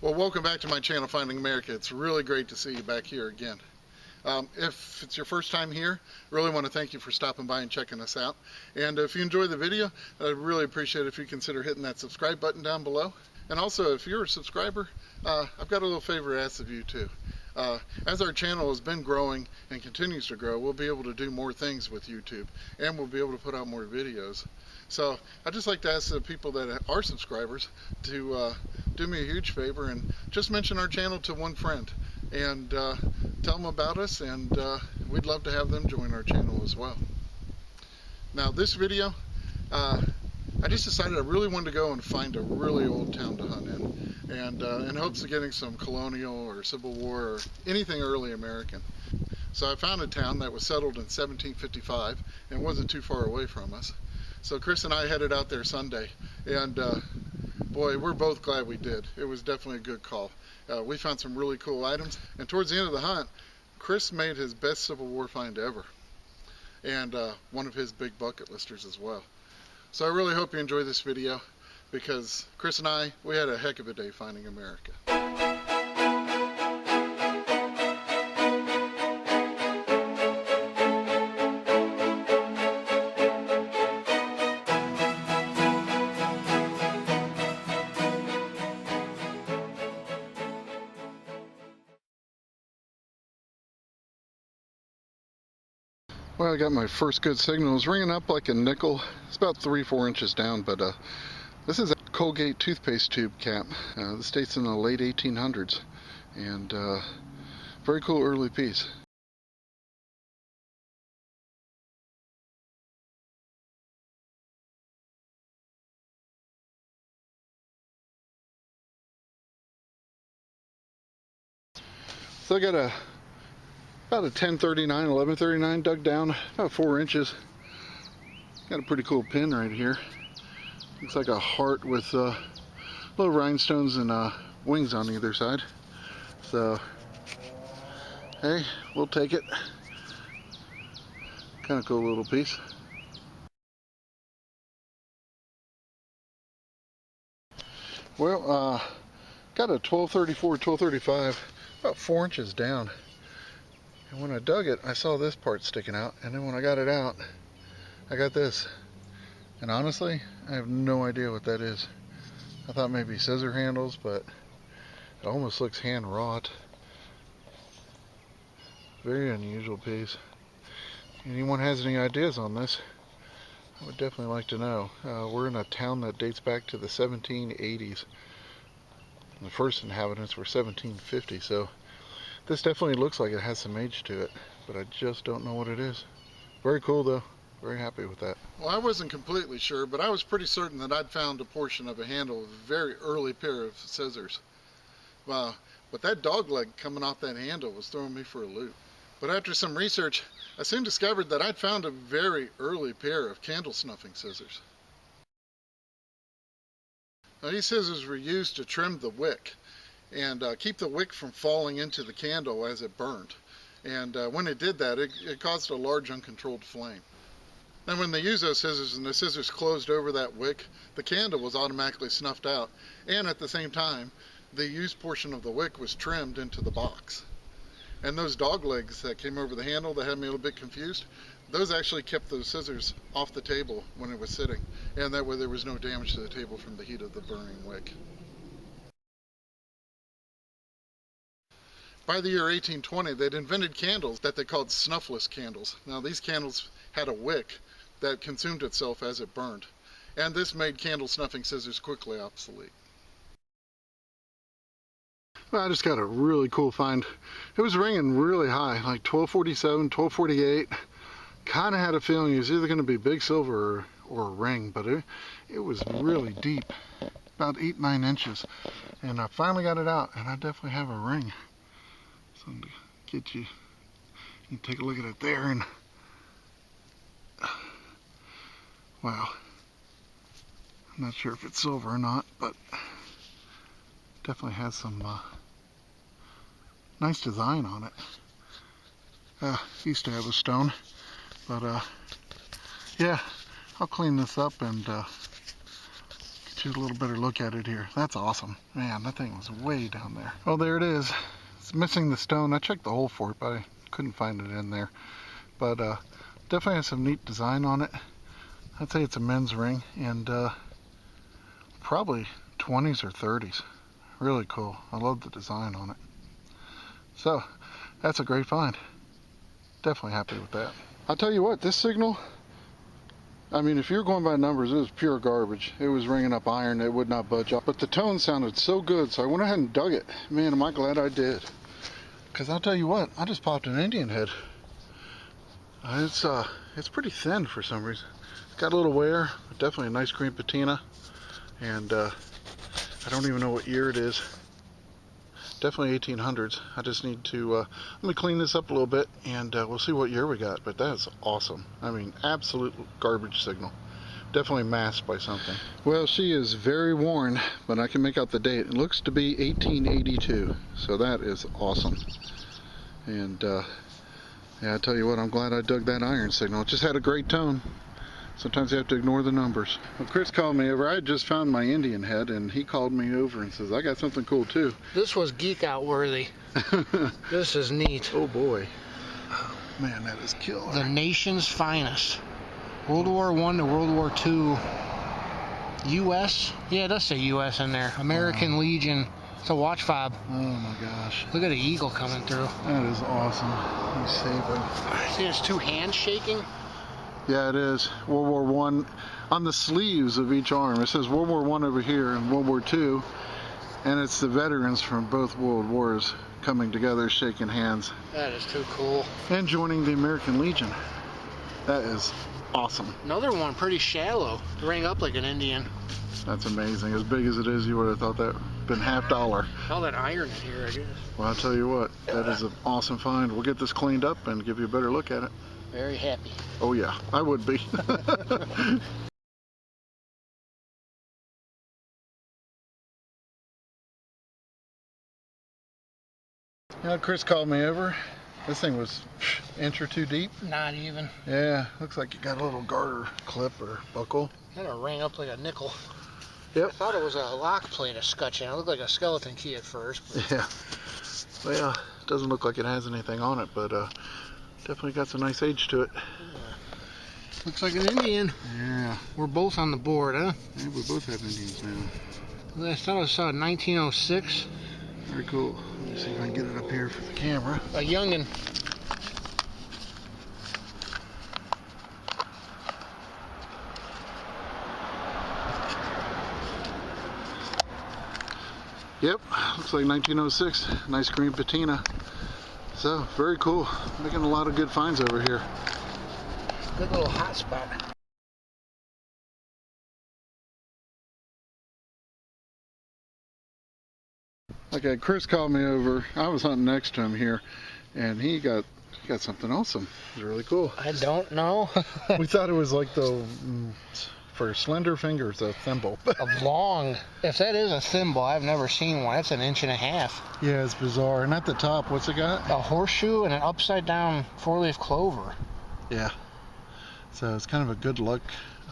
Well, welcome back to my channel, Finding America. It's really great to see you back here again. If it's your first time here, I really want to thank you for stopping by and checking us out. And if you enjoy the video, I'd really appreciate it if you consider hitting that subscribe button down below. And also, if you're a subscriber, I've got a little favor to ask of you too. As our channel has been growing and continues to grow, we'll be able to do more things with YouTube, and we'll be able to put out more videos. So I'd just like to ask the people that are subscribers to do me a huge favor and just mention our channel to one friend and tell them about us, and we'd love to have them join our channel as well. Now this video, I just decided I really wanted to go and find a really old town to hunt in, and in hopes of getting some colonial or Civil War or anything early American. So I found a town that was settled in 1755 and wasn't too far away from us. So Chris and I headed out there Sunday, and boy, we're both glad we did. It was definitely a good call. We found some really cool items, and towards the end of the hunt, Chris made his best Civil War find ever, and one of his big bucket listers as well. So I really hope you enjoy this video, because Chris and I, we had a heck of a day finding America. Well, I got my first good signal. It was ringing up like a nickel. It's about 3-4 inches down, but this is a Colgate toothpaste tube cap. This dates in the late 1800s, and very cool early piece. So I got about a 1039, 1139 dug down, about 4 inches. Got a pretty cool pin right here. Looks like a heart with little rhinestones and wings on either side. So, hey, we'll take it. Kind of cool little piece. Well, got a 1234, 1235, about 4 inches down. And when I dug it, I saw this part sticking out, and then when I got it out, I got this. And honestly, I have no idea what that is. I thought maybe scissor handles, but it almost looks hand wrought. Very unusual piece. Anyone has any ideas on this, I would definitely like to know. We're in a town that dates back to the 1780s. The first inhabitants were 1750, so this definitely looks like it has some age to it, but I just don't know what it is. Very cool though. Very happy with that. Well, I wasn't completely sure, but I was pretty certain that I'd found a portion of a handle of a very early pair of scissors. Wow, but that dog leg coming off that handle was throwing me for a loop. But after some research, I soon discovered that I'd found a very early pair of candle snuffing scissors. Now, these scissors were used to trim the wick and keep the wick from falling into the candle as it burned. And when it did that, it caused a large uncontrolled flame. Then when they used those scissors and the scissors closed over that wick, the candle was automatically snuffed out, and at the same time, the used portion of the wick was trimmed into the box. And those dog legs that came over the handle that had me a little bit confused, those actually kept those scissors off the table when it was sitting, and that way there was no damage to the table from the heat of the burning wick. By the year 1820, they'd invented candles that they called snuffless candles. Now, these candles had a wick that consumed itself as it burned, and this made candle snuffing scissors quickly obsolete. Well, I just got a really cool find. It was ringing really high, like 1247, 1248. Kind of had a feeling it was either going to be big silver or a ring, but it was really deep, about 8-9 inches. And I finally got it out, and I definitely have a ring. So to get you can take a look at it there, and wow, I'm not sure if it's silver or not, but definitely has some nice design on it. Used to have a stone, but yeah, I'll clean this up and get get you a little better look at it here. That's awesome. Man, that thing was way down there. Oh, there it is. It's missing the stone. I checked the hole for it, but I couldn't find it in there. But definitely has some neat design on it. I'd say it's a men's ring, and probably 20s or 30s. Really cool. I love the design on it. So, that's a great find. Definitely happy with that. I'll tell you what, this signal, I mean, if you're going by numbers, it was pure garbage. It was ringing up iron, it would not budge up. But the tone sounded so good, so I went ahead and dug it. Man, am I glad I did. Because I'll tell you what, I just popped an Indian head. It's pretty thin for some reason. It's got a little wear, but definitely a nice green patina. And I don't even know what year it is. Definitely 1800s. I just need to, let me clean this up a little bit and we'll see what year we got. But that's awesome. I mean, absolute garbage signal. Definitely masked by something. Well, she is very worn, but I can make out the date. It looks to be 1882. So that is awesome. And yeah, I tell you what, I'm glad I dug that iron signal. It just had a great tone. Sometimes you have to ignore the numbers. Well, Chris called me over. I had just found my Indian head, and he called me over and says, I got something cool too. This was geek out worthy. This is neat. Oh boy. Oh, man, that is killer. The nation's finest. World War I to World War II. U.S.? Yeah, it does say U.S. in there. American Legion. It's a watch fob. Oh my gosh. Look at the eagle coming through. That is awesome. Let me save it. See, it's two hands shaking. Yeah, it is. World War I. On the sleeves of each arm, it says World War I over here and World War II. And it's the veterans from both World Wars coming together, shaking hands. That is too cool. And joining the American Legion. That is awesome. Another one pretty shallow. Rang up like an Indian. That's amazing. As big as it is, you would have thought that would have been $50. All that iron in here, I guess. Well, I'll tell you what, that is an awesome find. We'll get this cleaned up and give you a better look at it. Very happy. Oh yeah, I would be. Now Chris called me over. This thing was an inch or two deep. Not even. Yeah, looks like you got a little garter clip or buckle. Kind of rang up like a nickel. Yep. I thought it was a lock plate, a scutcheon. It looked like a skeleton key at first. But... Yeah. Well, it doesn't look like it has anything on it, but definitely got some nice age to it. Looks like an Indian. Yeah. We're both on the board, huh? Yeah, we both have Indians now. I thought I saw 1906. Very cool. Let me see if I can get it up here for the camera. A youngin'. Yep, looks like 1906. Nice green patina. So, very cool. Making a lot of good finds over here. Good little hot spot. Okay, Chris called me over. I was hunting next to him here, and he got something awesome. It was really cool. I don't know. We thought it was like the for slender fingers, a thimble. A long. If that is a thimble, I've never seen one. That's an inch and a half. Yeah, it's bizarre. And at the top, what's it got? A horseshoe and an upside down four-leaf clover. Yeah. So it's kind of a good look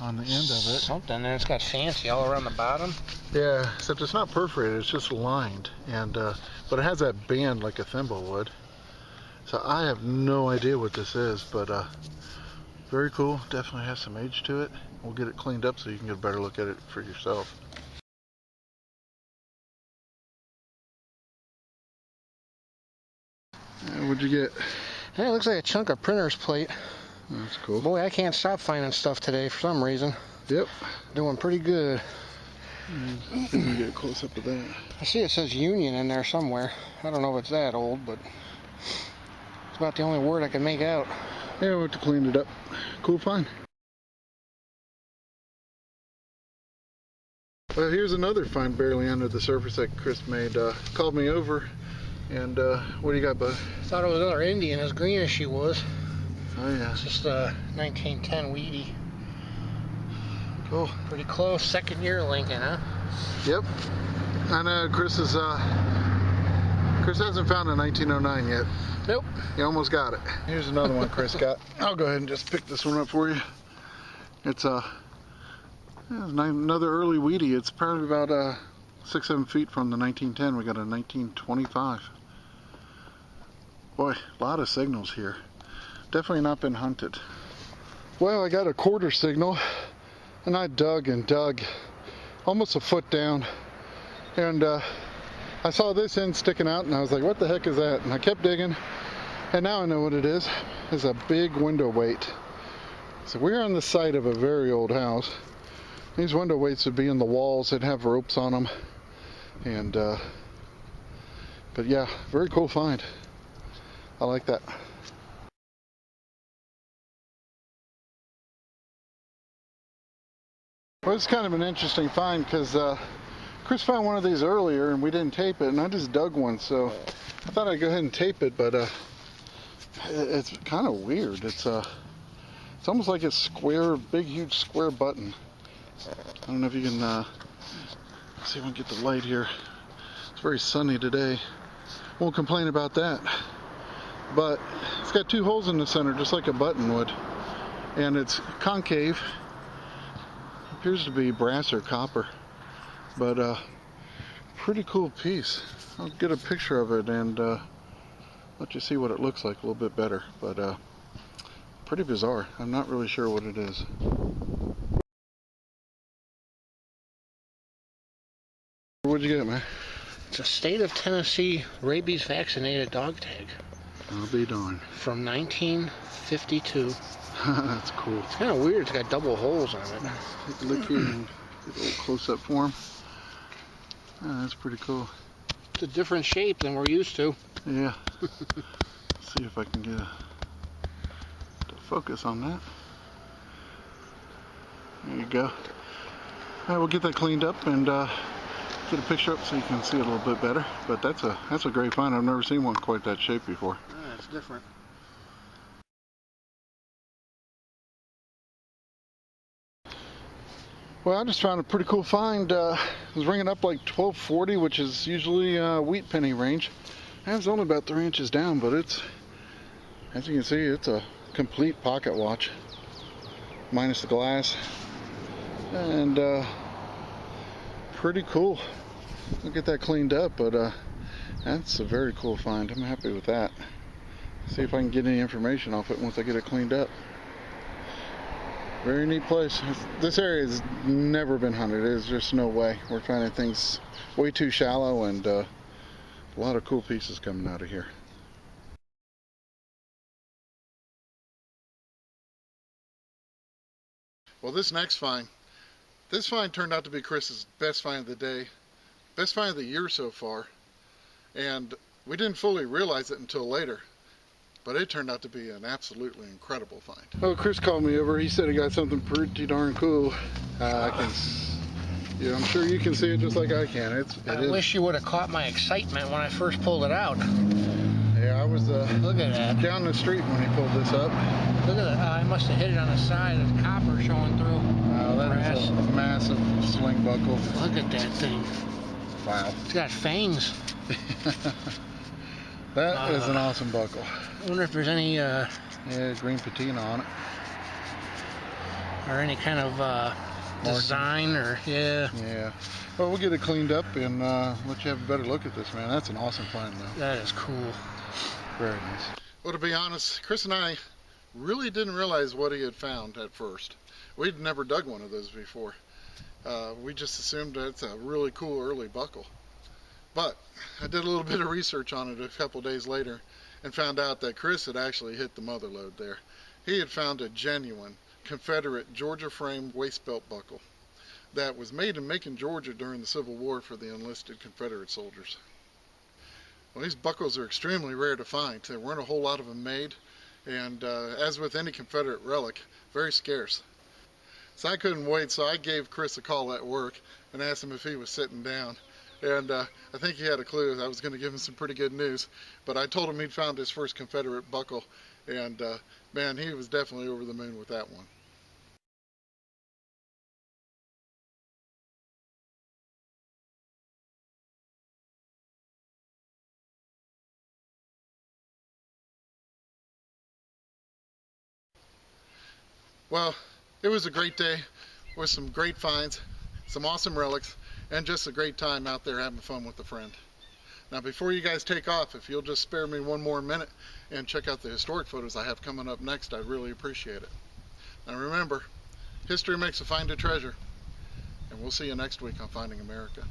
on the end of it. Something, and it's got fancy all around the bottom. Yeah, except it's not perforated, it's just lined, and but it has that band like a thimble would. So I have no idea what this is, but very cool. Definitely has some age to it. We'll get it cleaned up so you can get a better look at it for yourself. What'd you get? Hey, it looks like a chunk of printer's plate. That's cool. Boy, I can't stop finding stuff today for some reason. Yep. Doing pretty good. See if we can get a close up of that. I see it says Union in there somewhere. I don't know if it's that old, but it's about the only word I can make out. Yeah, we'll have to clean it up. Cool find. Well, here's another find barely under the surface that Chris made. Called me over, and what do you got, bud? Thought it was another Indian, as green as she was. Oh yeah. It's just a 1910 Wheatie. Cool. Pretty close. Second year Lincoln, huh? Yep. I know Chris hasn't found a 1909 yet. Nope. He almost got it. Here's another one Chris got. I'll go ahead and just pick this one up for you. It's There's another early weedy. It's probably about 6-7 feet from the 1910. We got a 1925. Boy, a lot of signals here. Definitely not been hunted. Well, I got a quarter signal, and I dug and dug, almost a foot down, and I saw this end sticking out, and I was like, what the heck is that? And I kept digging, and now I know what it is. It's a big window weight. So we're on the site of a very old house. These window weights would be in the walls. They'd have ropes on them. And, but yeah, very cool find. I like that. Well, it's kind of an interesting find because Chris found one of these earlier and we didn't tape it, and I just dug one, so I thought I'd go ahead and tape it, but it's kind of weird. It's almost like a square, big, huge square button. I don't know if you can see if I can get the light here. It's very sunny today. Won't complain about that. But it's got 2 holes in the center, just like a button would, and it's concave. Appears to be brass or copper, but pretty cool piece. I'll get a picture of it and let you see what it looks like a little bit better, but pretty bizarre. I'm not really sure what it is. What'd you get, man? It's a state of Tennessee rabies vaccinated dog tag. I'll be darned. From 1952. That's cool. It's kind of weird. It's got double holes on it. Take a look here and get a little close up for him. That's pretty cool. It's a different shape than we're used to. Yeah. Let's see if I can get a focus on that. There you go. All right, we'll get that cleaned up and get a picture up so you can see it a little bit better. But that's a great find. I've never seen one quite that shape before. Yeah, it's different. Well, I just found a pretty cool find. It was ringing up like 1240, which is usually wheat penny range. And it's only about 3 inches down, but it's, as you can see, it's a complete pocket watch, minus the glass, and pretty cool. I'll get that cleaned up, but that's a very cool find. I'm happy with that. See if I can get any information off it once I get it cleaned up. Very neat place. This area has never been hunted. There's just no way. We're finding things way too shallow, and a lot of cool pieces coming out of here. Well, this find turned out to be Chris's best find of the day, best find of the year so far, and we didn't fully realize it until later. But it turned out to be an absolutely incredible find. Oh, Chris called me over. He said he got something pretty darn cool. I'm sure you can see it just like I can. I wish you would have caught my excitement when I first pulled it out. Yeah, I was look at that. Down the street when he pulled this up. Look at that. I must have hit it on the side. There's copper showing through. Oh, that is a massive sling buckle. Look at that thing. Wow. It's got fangs. That is an awesome buckle. I wonder if there's any green patina on it, or any kind of design, or yeah. Well, we'll get it cleaned up and let you have a better look at this, man. That's an awesome find, though. That is cool. Very nice. Well, to be honest, Chris and I really didn't realize what he had found at first. We'd never dug one of those before. We just assumed that it's a really cool early buckle. But I did a little bit of research on it a couple days later and found out that Chris had actually hit the mother lode there. He had found a genuine Confederate Georgia frame waist belt buckle that was made in Macon, Georgia during the Civil War for the enlisted Confederate soldiers. Well, these buckles are extremely rare to find. There weren't a whole lot of them made, and as with any Confederate relic, very scarce. So I couldn't wait, so I gave Chris a call at work and asked him if he was sitting down. And I think he had a clue I was going to give him some pretty good news. But I told him he'd found his first Confederate buckle, and man, he was definitely over the moon with that one. Well, it was a great day. with some great finds, some awesome relics, and just a great time out there having fun with a friend. Now before you guys take off, if you'll just spare me one more minute and check out the historic photos I have coming up next, I'd really appreciate it. Now remember, history makes a find a treasure, and we'll see you next week on Finding America.